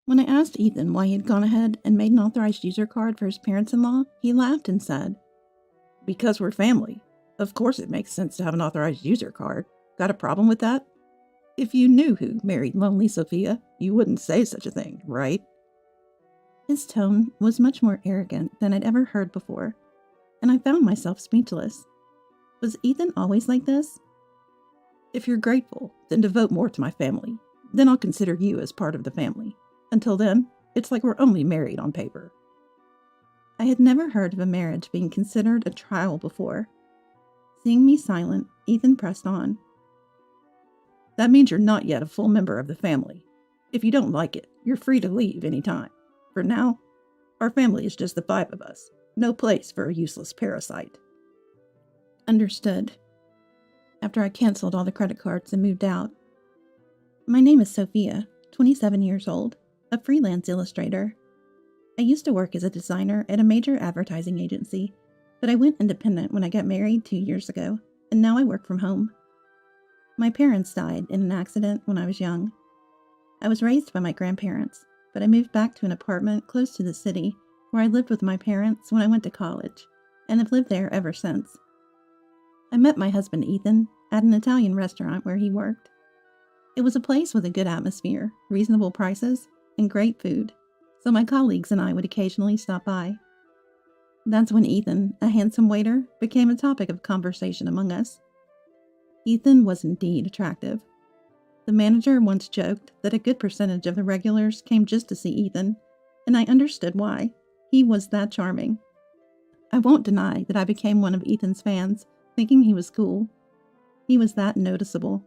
When I asked Ethan why he had gone ahead and made an authorized user card for his parents-in-law, he laughed and said, "Because we're family. Of course it makes sense to have an authorized user card. Got a problem with that? If you knew who married lonely Sophia, you wouldn't say such a thing, right?" His tone was much more arrogant than I'd ever heard before, and I found myself speechless. Was Ethan always like this? "If you're grateful, then devote more to my family. Then I'll consider you as part of the family. Until then, it's like we're only married on paper." I had never heard of a marriage being considered a trial before. Seeing me silent, Ethan pressed on. "That means you're not yet a full member of the family. If you don't like it, you're free to leave any time. For now, our family is just the five of us. No place for a useless parasite." Understood. After I canceled all the credit cards and moved out. My name is Sophia, 27 years old, a freelance illustrator. I used to work as a designer at a major advertising agency, but I went independent when I got married 2 years ago, and now I work from home. My parents died in an accident when I was young. I was raised by my grandparents, but I moved back to an apartment close to the city where I lived with my parents when I went to college, and have lived there ever since. I met my husband Ethan at an Italian restaurant where he worked. It was a place with a good atmosphere, reasonable prices, and great food, so my colleagues and I would occasionally stop by. That's when Ethan, a handsome waiter, became a topic of conversation among us. Ethan was indeed attractive. The manager once joked that a good percentage of the regulars came just to see Ethan, and I understood why. He was that charming. I won't deny that I became one of Ethan's fans, thinking he was cool. He was that noticeable.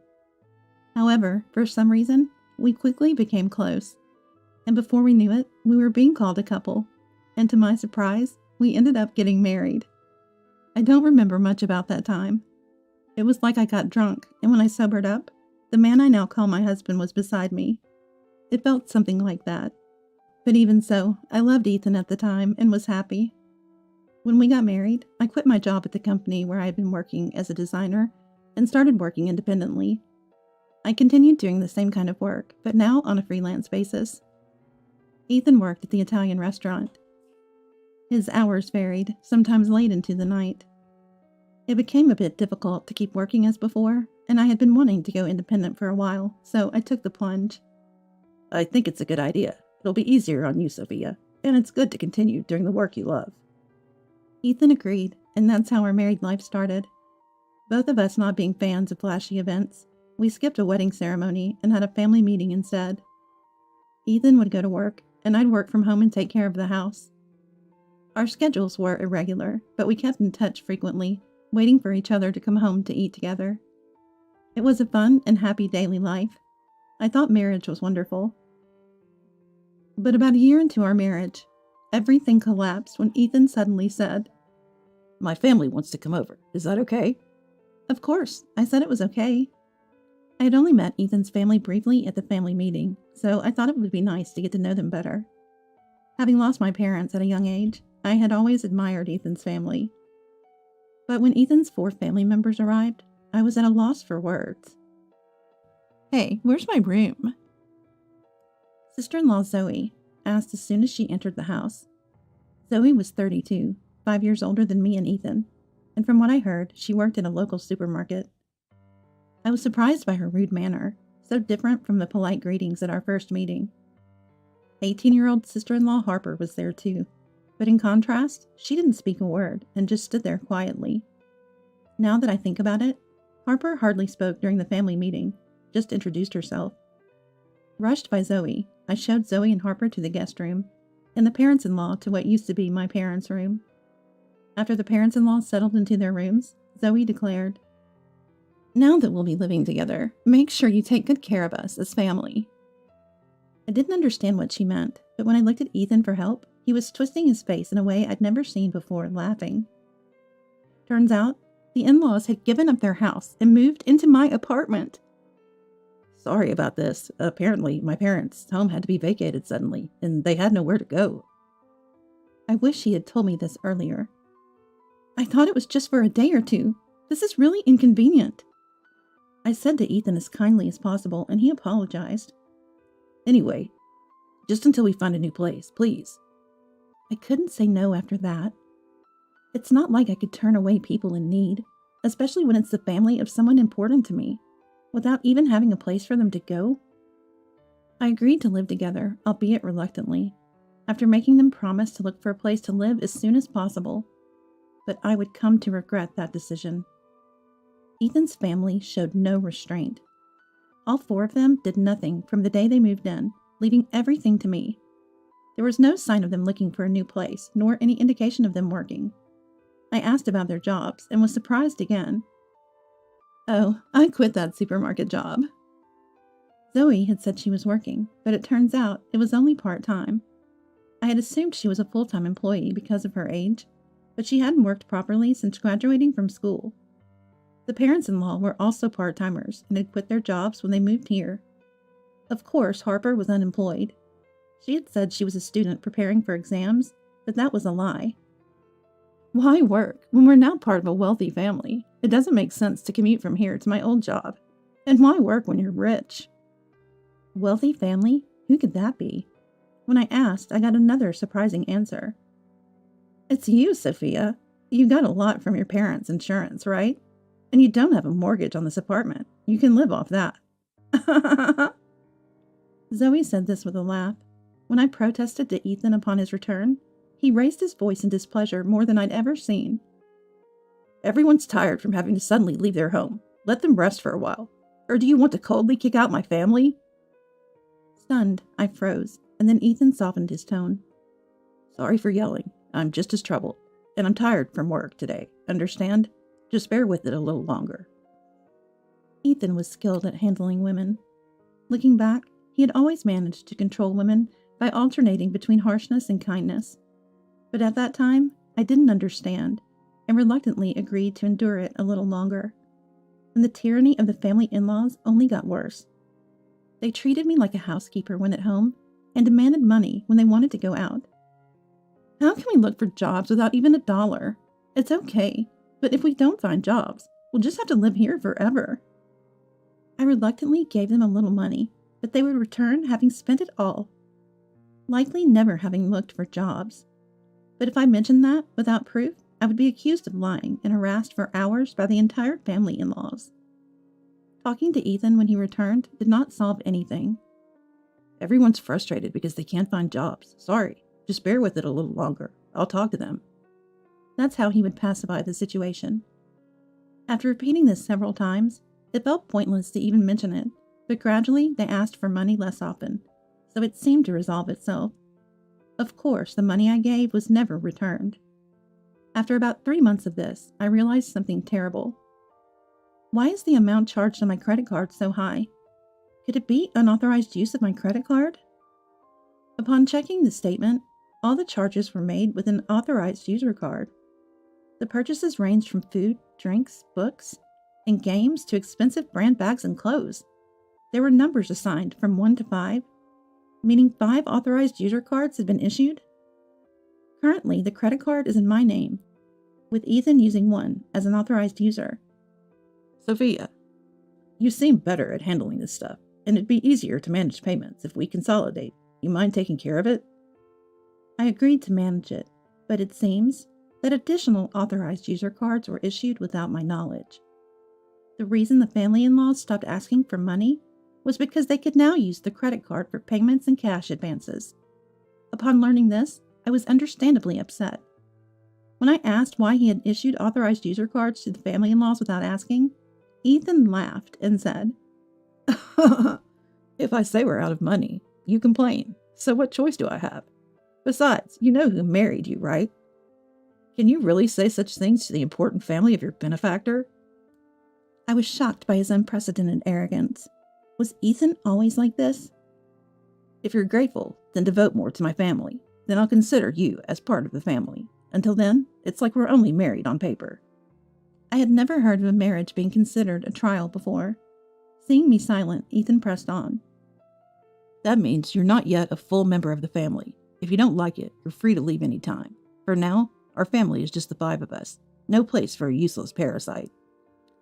However, for some reason, we quickly became close, and before we knew it, we were being called a couple, and to my surprise, we ended up getting married. I don't remember much about that time. It was like I got drunk, and when I sobered up, the man I now call my husband was beside me. It felt something like that. But even so, I loved Ethan at the time and was happy. When we got married, I quit my job at the company where I had been working as a designer and started working independently. I continued doing the same kind of work, but now on a freelance basis. Ethan worked at the Italian restaurant. His hours varied, sometimes late into the night. It became a bit difficult to keep working as before, and I had been wanting to go independent for a while, so I took the plunge. "I think it's a good idea. It'll be easier on you, Sophia, and it's good to continue doing the work you love." Ethan agreed, and that's how our married life started. Both of us not being fans of flashy events, we skipped a wedding ceremony and had a family meeting instead. Ethan would go to work, and I'd work from home and take care of the house. Our schedules were irregular, but we kept in touch frequently, waiting for each other to come home to eat together. It was a fun and happy daily life. I thought marriage was wonderful. But about a year into our marriage, everything collapsed when Ethan suddenly said, "My family wants to come over. Is that okay?" Of course, I said it was okay. I had only met Ethan's family briefly at the family meeting, so I thought it would be nice to get to know them better. Having lost my parents at a young age, I had always admired Ethan's family. But when Ethan's 4 family members arrived, I was at a loss for words. "Hey, where's my room?" Sister-in-law Zoe asked as soon as she entered the house. Zoe was 32, 5 years older than me and Ethan, and from what I heard, she worked at a local supermarket. I was surprised by her rude manner, so different from the polite greetings at our first meeting. 18-year-old sister-in-law Harper was there too, but in contrast, she didn't speak a word and just stood there quietly. Now that I think about it, Harper hardly spoke during the family meeting, just introduced herself. Rushed by Zoe, I showed Zoe and Harper to the guest room, and the parents-in-law to what used to be my parents' room. After the parents-in-law settled into their rooms, Zoe declared, "Now that we'll be living together, make sure you take good care of us as family." I didn't understand what she meant, but when I looked at Ethan for help, he was twisting his face in a way I'd never seen before, laughing. Turns out, the in-laws had given up their house and moved into my apartment. "Sorry about this. Apparently, my parents' home had to be vacated suddenly, and they had nowhere to go." I wish he had told me this earlier. "I thought it was just for a day or two. This is really inconvenient." I said to Ethan as kindly as possible, and he apologized. "Anyway, Just until we find a new place, please. I couldn't say no after that. It's not like I could turn away people in need, especially when it's the family of someone important to me, without even having a place for them to go. I agreed to live together, albeit reluctantly, after making them promise to look for a place to live as soon as possible. But I would come to regret that decision. Ethan's family showed no restraint. All 4 of them did nothing from the day they moved in, leaving everything to me. There was no sign of them looking for a new place, nor any indication of them working. I asked about their jobs and was surprised again. Oh, I quit that supermarket job. Zoe had said she was working, but it turns out it was only part-time. I had assumed she was a full-time employee because of her age, but she hadn't worked properly since graduating from school. The parents-in-law were also part-timers and had quit their jobs when they moved here. Of course, Harper was unemployed. She had said she was a student preparing for exams, but that was a lie. Why work when we're now part of a wealthy family? It doesn't make sense to commute from here to my old job. And why work when you're rich? Wealthy family? Who could that be? When I asked, I got another surprising answer. It's you, Sophia. You got a lot from your parents' insurance, right? And you don't have a mortgage on this apartment. You can live off that. Zoe said this with a laugh. When I protested to Ethan upon his return, he raised his voice in displeasure more than I'd ever seen. Everyone's tired from having to suddenly leave their home. Let them rest for a while. Or do you want to coldly kick out my family? Stunned, I froze, and then Ethan softened his tone. Sorry for yelling. I'm just as troubled, and I'm tired from work today. Understand? Just bear with it a little longer. Ethan was skilled at handling women. Looking back, he had always managed to control women by alternating between harshness and kindness. But at that time, I didn't understand, and reluctantly agreed to endure it a little longer. And the tyranny of the family in-laws only got worse. They treated me like a housekeeper when at home, and demanded money when they wanted to go out. How can we look for jobs without even $1? It's okay, but if we don't find jobs, we'll just have to live here forever. I reluctantly gave them a little money, but they would return having spent it all, likely never having looked for jobs. But if I mentioned that without proof, I would be accused of lying and harassed for hours by the entire family in-laws. Talking to Ethan when he returned did not solve anything. Everyone's frustrated because they can't find jobs. Sorry, just bear with it a little longer. I'll talk to them. That's how he would pacify the situation. After repeating this several times, it felt pointless to even mention it, but gradually they asked for money less often, so it seemed to resolve itself. Of course, the money I gave was never returned. After about 3 months of this, I realized something terrible. Why is the amount charged on my credit card so high? Could it be unauthorized use of my credit card? Upon checking the statement, all the charges were made with an authorized user card. The purchases ranged from food, drinks, books, and games to expensive brand bags and clothes. There were numbers assigned from 1 to 5, meaning 5 authorized user cards had been issued. Currently, the credit card is in my name, with Ethan using one as an authorized user. Sophia, you seem better at handling this stuff, and it'd be easier to manage payments if we consolidate. You mind taking care of it? I agreed to manage it, but it seems that additional authorized user cards were issued without my knowledge. The reason the family-in-laws stopped asking for money was because they could now use the credit card for payments and cash advances. Upon learning this, I was understandably upset. When I asked why he had issued authorized user cards to the family-in-laws without asking, Ethan laughed and said, If I say we're out of money, you complain. So what choice do I have? Besides, you know who married you, right? Can you really say such things to the important family of your benefactor? I was shocked by his unprecedented arrogance. Was Ethan always like this? If you're grateful, then devote more to my family. Then I'll consider you as part of the family. Until then, it's like we're only married on paper. I had never heard of a marriage being considered a trial before. Seeing me silent, Ethan pressed on. That means you're not yet a full member of the family. If you don't like it, you're free to leave any time. For now, our family is just the 5 of us. No place for a useless parasite.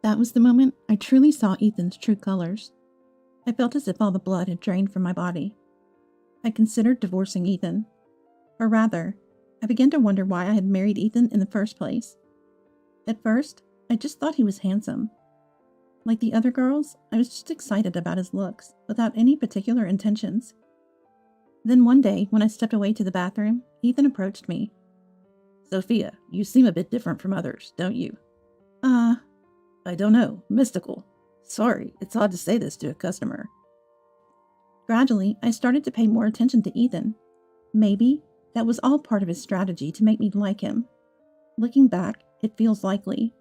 That was the moment I truly saw Ethan's true colors. I felt as if all the blood had drained from my body. I considered divorcing Ethan. Or rather, I began to wonder why I had married Ethan in the first place. At first, I just thought he was handsome. Like the other girls, I was just excited about his looks, without any particular intentions. Then one day, when I stepped away to the bathroom, Ethan approached me. "Sophia, you seem a bit different from others, don't you?" I don't know, mystical. Sorry, it's odd to say this to a customer." Gradually, I started to pay more attention to Ethan. Maybe that was all part of his strategy to make me like him. Looking back, it feels likely.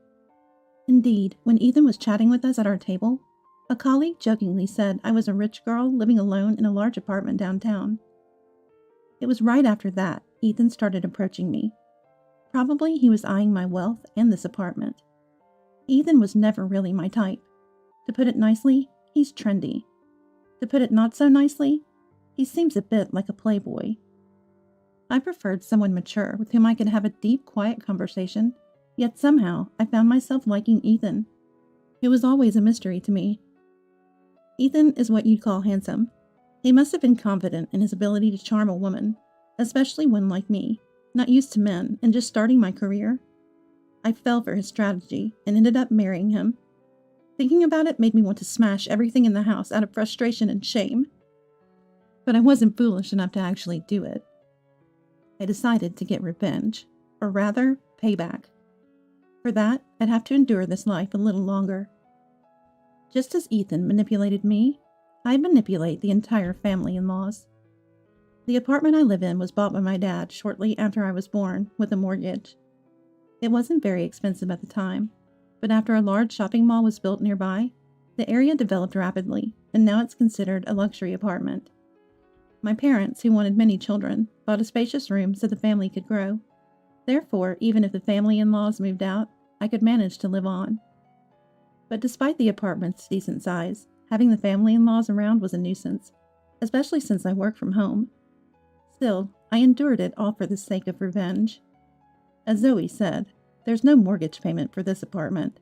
Indeed, when Ethan was chatting with us at our table, a colleague jokingly said I was a rich girl living alone in a large apartment downtown. It was right after that Ethan started approaching me. Probably he was eyeing my wealth and this apartment. Ethan was never really my type. To put it nicely, he's trendy. To put it not so nicely, he seems a bit like a playboy. I preferred someone mature with whom I could have a deep, quiet conversation, yet somehow I found myself liking Ethan. It was always a mystery to me. Ethan is what you'd call handsome. He must have been confident in his ability to charm a woman, especially one like me, not used to men and just starting my career. I fell for his strategy and ended up marrying him. Thinking about it made me want to smash everything in the house out of frustration and shame. But I wasn't foolish enough to actually do it. I decided to get revenge, or rather, payback. For that, I'd have to endure this life a little longer. Just as Ethan manipulated me, I'd manipulate the entire family-in-laws. The apartment I live in was bought by my dad shortly after I was born, with a mortgage. It wasn't very expensive at the time, but after a large shopping mall was built nearby, the area developed rapidly, and now it's considered a luxury apartment. My parents, who wanted many children, bought a spacious room so the family could grow. Therefore, even if the family-in-laws moved out, I could manage to live on. But despite the apartment's decent size, having the family-in-laws around was a nuisance, especially since I work from home. Still, I endured it all for the sake of revenge. As Zoe said, there's no mortgage payment for this apartment.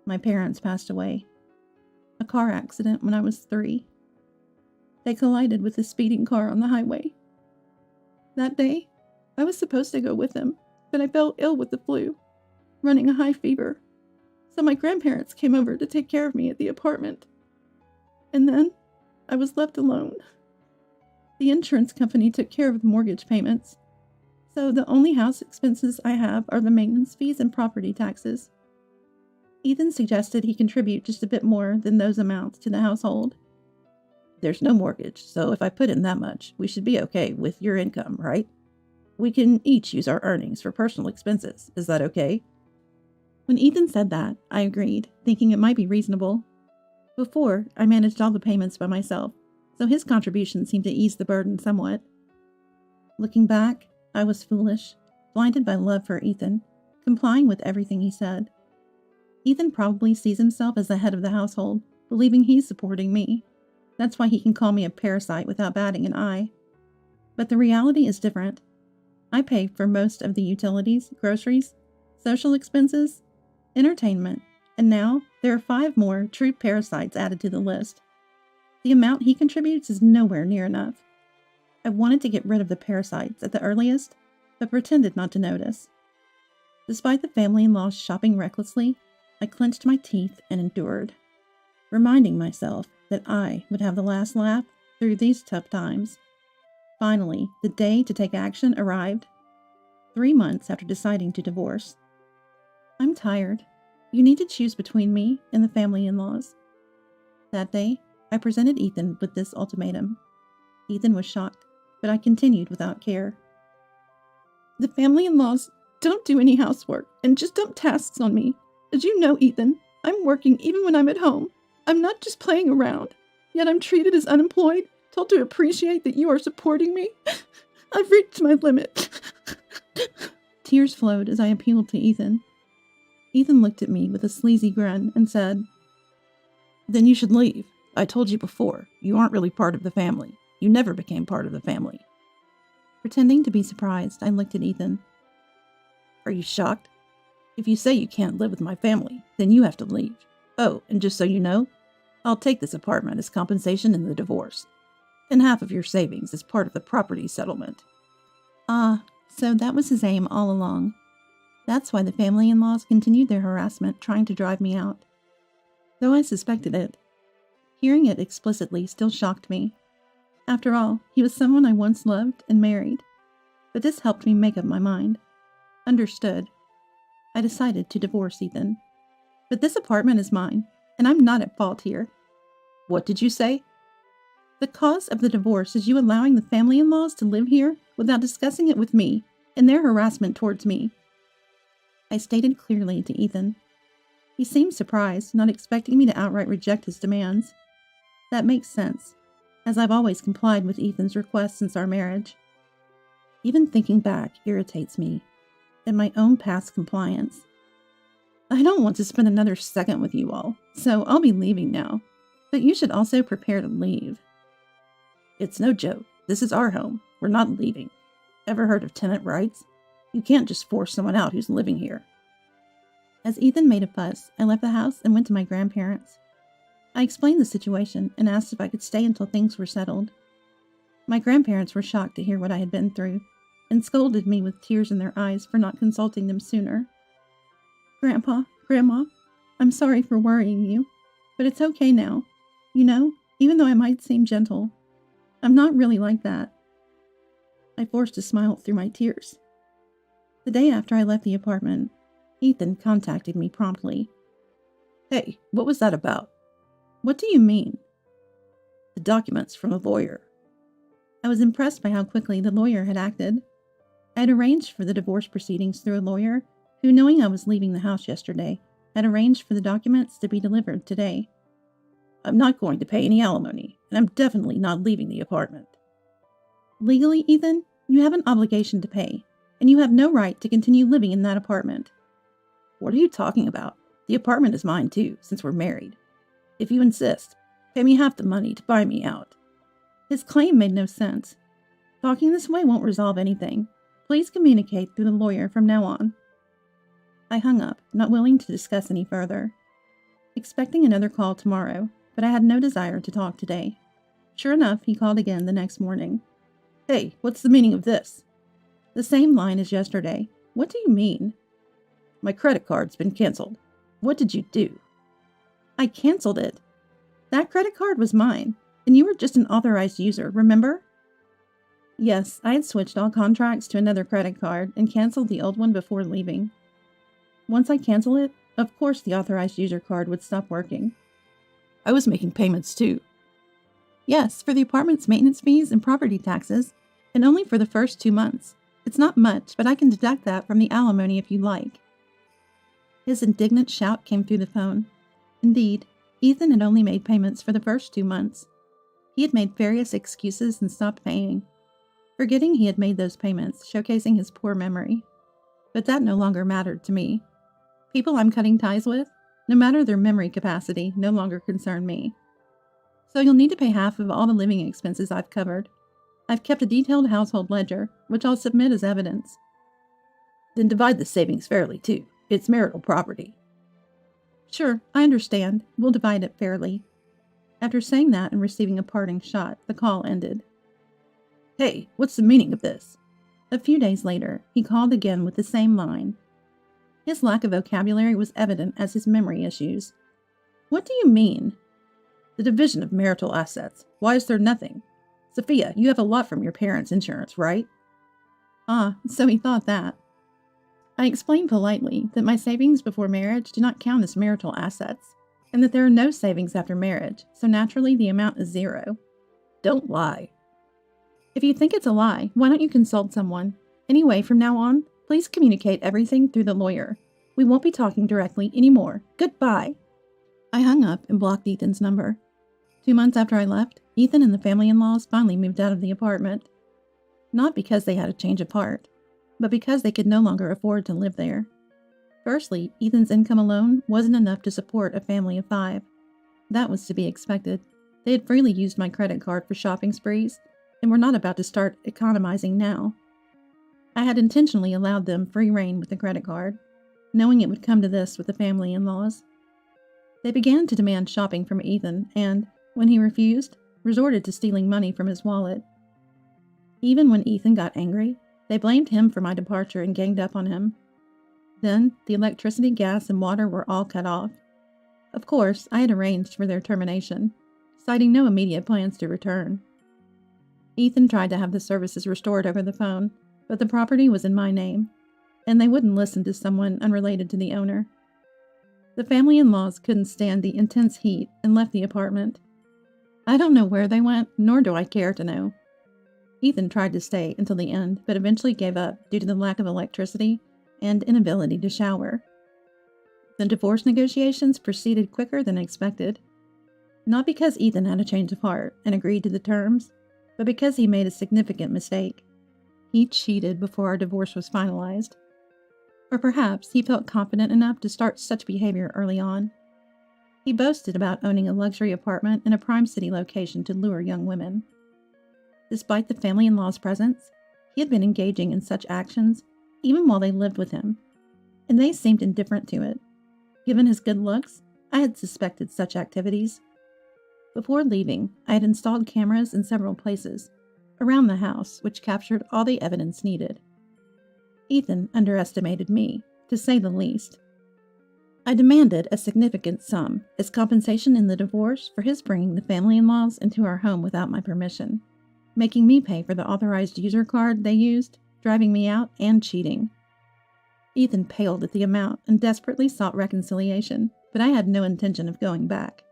My parents passed away. A car accident when I was 3. They collided with a speeding car on the highway. That day, I was supposed to go with them, but I fell ill with the flu, running a high fever. So my grandparents came over to take care of me at the apartment. And then, I was left alone. The insurance company took care of the mortgage payments, so the only house expenses I have are the maintenance fees and property taxes. Ethan suggested he contribute just a bit more than those amounts to the household. "There's no mortgage, so if I put in that much, we should be okay with your income, right? We can each use our earnings for personal expenses. Is that okay?" When Ethan said that, I agreed, thinking it might be reasonable. Before, I managed all the payments by myself, so his contribution seemed to ease the burden somewhat. Looking back, I was foolish, blinded by love for Ethan, complying with everything he said. Ethan probably sees himself as the head of the household, believing he's supporting me. That's why he can call me a parasite without batting an eye. But the reality is different. I pay for most of the utilities, groceries, social expenses, entertainment, and now there are 5 more true parasites added to the list. The amount he contributes is nowhere near enough. I wanted to get rid of the parasites at the earliest, but pretended not to notice. Despite the family-in-law shopping recklessly, I clenched my teeth and endured, reminding myself that I would have the last laugh through these tough times. Finally, the day to take action arrived, 3 months after deciding to divorce. "I'm tired. You need to choose between me and the family-in-laws." That day, I presented Ethan with this ultimatum. Ethan was shocked, but I continued without care. "The family-in-laws don't do any housework and just dump tasks on me. As you know, Ethan, I'm working even when I'm at home. I'm not just playing around, yet I'm treated as unemployed, told to appreciate that you are supporting me. I've reached my limit." Tears flowed as I appealed to Ethan. Ethan looked at me with a sleazy grin and said, "Then you should leave. I told you before, you aren't really part of the family. You never became part of the family." Pretending to be surprised, I looked at Ethan. "Are you shocked? If you say you can't live with my family, then you have to leave. Oh, and just so you know, I'll take this apartment as compensation in the divorce." and half of your savings as part of the property settlement. Ah, so that was his aim all along. That's why the family-in-laws continued their harassment, trying to drive me out. Though I suspected it, hearing it explicitly still shocked me. After all, he was someone I once loved and married. But this helped me make up my mind. Understood. I decided to divorce Ethan. But this apartment is mine, and I'm not at fault here. What did you say? The cause of the divorce is you allowing the family-in-laws to live here without discussing it with me and their harassment towards me. I stated clearly to Ethan. He seemed surprised, not expecting me to outright reject his demands. That makes sense, as I've always complied with Ethan's requests since our marriage. Even thinking back irritates me, at my own past compliance. I don't want to spend another second with you all, so I'll be leaving now. But you should also prepare to leave. It's no joke. This is our home. We're not leaving. Ever heard of tenant rights? You can't just force someone out who's living here. As Ethan made a fuss, I left the house and went to my grandparents. I explained the situation and asked if I could stay until things were settled. My grandparents were shocked to hear what I had been through, and scolded me with tears in their eyes for not consulting them sooner. Grandpa, Grandma, I'm sorry for worrying you, but it's okay now. You know, even though I might seem gentle, I'm not really like that. I forced a smile through my tears. The day after I left the apartment, Ethan contacted me promptly. Hey, what was that about? What do you mean? The documents from the lawyer. I was impressed by how quickly the lawyer had acted. I had arranged for the divorce proceedings through a lawyer who, knowing I was leaving the house yesterday, had arranged for the documents to be delivered today. I'm not going to pay any alimony, and I'm definitely not leaving the apartment. Legally, Ethan, you have an obligation to pay, and you have no right to continue living in that apartment. What are you talking about? The apartment is mine too, since we're married. If you insist, pay me half the money to buy me out. His claim made no sense. Talking this way won't resolve anything. Please communicate through the lawyer from now on. I hung up, not willing to discuss any further. Expecting another call tomorrow, but I had no desire to talk today. Sure enough, he called again the next morning. Hey, what's the meaning of this? The same line as yesterday. What do you mean? My credit card's been canceled. What did you do? I canceled it. That credit card was mine, and you were just an authorized user, remember? Yes, I had switched all contracts to another credit card and canceled the old one before leaving. Once I cancel it, of course the authorized user card would stop working. I was making payments too. Yes, for the apartment's maintenance fees and property taxes, and only for the first 2 months. It's not much, but I can deduct that from the alimony if you like. His indignant shout came through the phone. Indeed, Ethan had only made payments for the first 2 months. He had made various excuses and stopped paying, forgetting he had made those payments, showcasing his poor memory. But that no longer mattered to me. People I'm cutting ties with, no matter their memory capacity, no longer concern me. So you'll need to pay half of all the living expenses I've covered. I've kept a detailed household ledger, which I'll submit as evidence. Then divide the savings fairly too. It's marital property. Sure, I understand. We'll divide it fairly. After saying that and receiving a parting shot, the call ended. Hey, what's the meaning of this? A few days later, he called again with the same line. His lack of vocabulary was evident as his memory issues. What do you mean? The division of marital assets. Why is there nothing? Sophia, you have a lot from your parents' insurance, right? Ah, so he thought that. I explained politely that my savings before marriage do not count as marital assets, and that there are no savings after marriage, so naturally the amount is 0. Don't lie. If you think it's a lie, why don't you consult someone? Anyway, from now on, please communicate everything through the lawyer. We won't be talking directly anymore. Goodbye. I hung up and blocked Ethan's number. 2 months after I left, Ethan and the family-in-laws finally moved out of the apartment. Not because they had a change of heart, but because they could no longer afford to live there. Firstly, Ethan's income alone wasn't enough to support a family of 5. That was to be expected. They had freely used my credit card for shopping sprees, and were not about to start economizing now. I had intentionally allowed them free rein with the credit card, knowing it would come to this with the family-in-laws. They began to demand shopping from Ethan, and, when he refused, resorted to stealing money from his wallet. Even when Ethan got angry, they blamed him for my departure and ganged up on him. Then, the electricity, gas, and water were all cut off. Of course, I had arranged for their termination, citing no immediate plans to return. Ethan tried to have the services restored over the phone, but the property was in my name, and they wouldn't listen to someone unrelated to the owner. The family-in-laws couldn't stand the intense heat and left the apartment. I don't know where they went, nor do I care to know. Ethan tried to stay until the end, but eventually gave up due to the lack of electricity and inability to shower. The divorce negotiations proceeded quicker than expected. Not because Ethan had a change of heart and agreed to the terms, but because he made a significant mistake. He cheated before our divorce was finalized. Or perhaps he felt confident enough to start such behavior early on. He boasted about owning a luxury apartment in a prime city location to lure young women. Despite the family-in-law's presence, he had been engaging in such actions even while they lived with him, and they seemed indifferent to it. Given his good looks, I had suspected such activities. Before leaving, I had installed cameras in several places around the house which captured all the evidence needed. Ethan underestimated me, to say the least. I demanded a significant sum as compensation in the divorce for his bringing the family-in-laws into our home without my permission, making me pay for the authorized user card they used, driving me out, and cheating. Ethan paled at the amount and desperately sought reconciliation, but I had no intention of going back.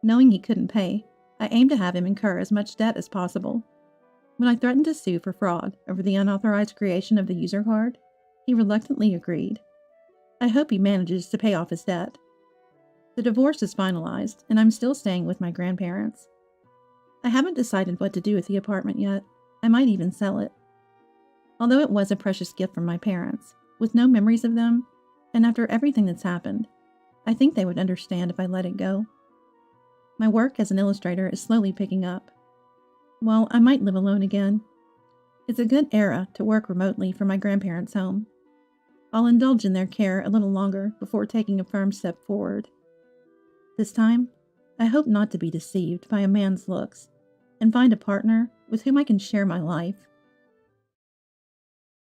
Knowing he couldn't pay, I aimed to have him incur as much debt as possible. When I threatened to sue for fraud over the unauthorized creation of the user card, he reluctantly agreed. I hope he manages to pay off his debt. The divorce is finalized, and I'm still staying with my grandparents. I haven't decided what to do with the apartment yet. I might even sell it. Although it was a precious gift from my parents, with no memories of them, and after everything that's happened, I think they would understand if I let it go. My work as an illustrator is slowly picking up. Well, I might live alone again. It's a good era to work remotely from my grandparents' home. I'll indulge in their care a little longer before taking a firm step forward. This time, I hope not to be deceived by a man's looks and find a partner with whom I can share my life.